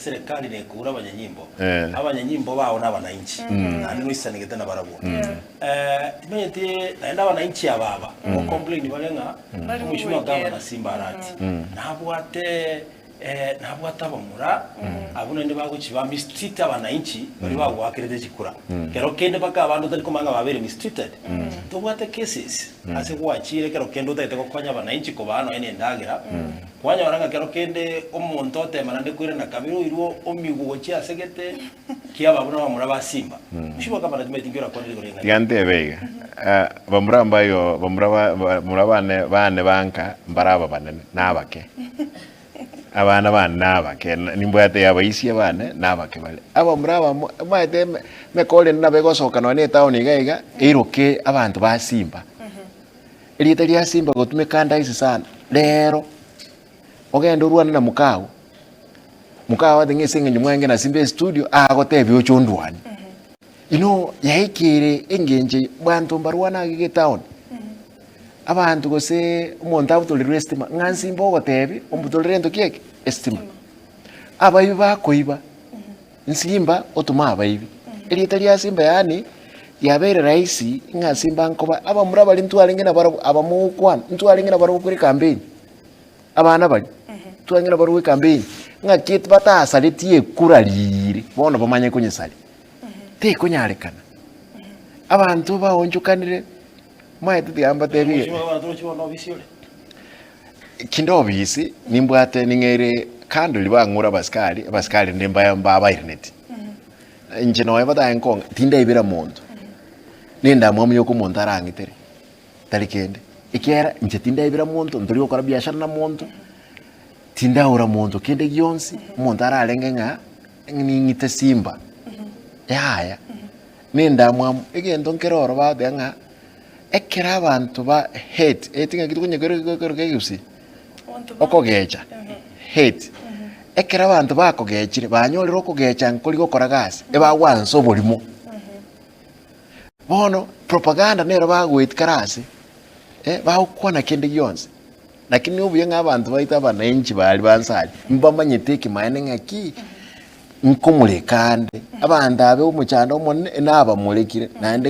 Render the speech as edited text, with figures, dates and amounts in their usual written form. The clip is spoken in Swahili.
serikali nekura abanyanyimbo abanyanyimbo bao n'abananchi nani noisanigete na barabu timenyete naenda abananchi ababa ko complain balenga umushima gava na Simba arati nabwate abamura abuna ndi bagukiba mistreat abananchi bari bagwakirete kikura kero kende baka abantu tari komanga babere mistreated tubwate cases ase kuachire kero kende utaite kokonya abananchi ko bano ene ndagira kwanya baranga kero kende omuntu otemana ndi kwire na kabiro irwo omigugo kya segete kia babuna bamura ba Simba mushiba kama na timetingira kwa ndi gorenga yante bega bamura mbayo bamura bane banka mbaraba banene nabake abana bana nabake nimbwate yabaisi abana nabake bale aba muraba maite mekole nabego soka none town igaiga iroke abantu ba Simba elita lya Simba gotume kanda isi sana lero ogenda urwana na mukawo athingise ngenye mwange na Simba studio agotebe ochondwani yaikire engenje bantu mbarwana gige town abantu gose umuntu abutolere estima ngansimba ogotebe ombutolere ento kieke estima abayibi bakoiba nsimba otuma abayibi elita lya Simba yani yabere raisi ngasimba nkoba abamura bali ntwalengena baro abamukwana ntwalengena baro kuri campaign abana bali twangena baro kuri campaign ngakit batasa letie kuralire bono bamanye kunyesali te kunyarekana abantu baonjukanire maete tiamba tebi kindo bisi nimbwate ningere kando libangura abaskari ndemba mbaba internet nje no yabata enkonga tinda ibira muntu nenda mwamu yoko muntu arangitere talikende ikera nje tinda ibira muntu ndori okora biashara na muntu tinda ora muntu kende gyonsi muntu aralenge nga ngite Simba yaya nenda mwamu igendo nkeroro bade nga ekera abantu ba hate etinga kitu kunyegero kegeusi okogecha hate ekera abantu bakogechire banyolera okogecha nkoli gokora gasi eba wanso bolimo bono propaganda nero bagwit karasi bakwana kende gyonse lakini ubuye ng'abantu baita abananchi bali bansali mbamanyeteke mayane ngaki nkomulekande abantu abe umuchanda omone naba mulekire nande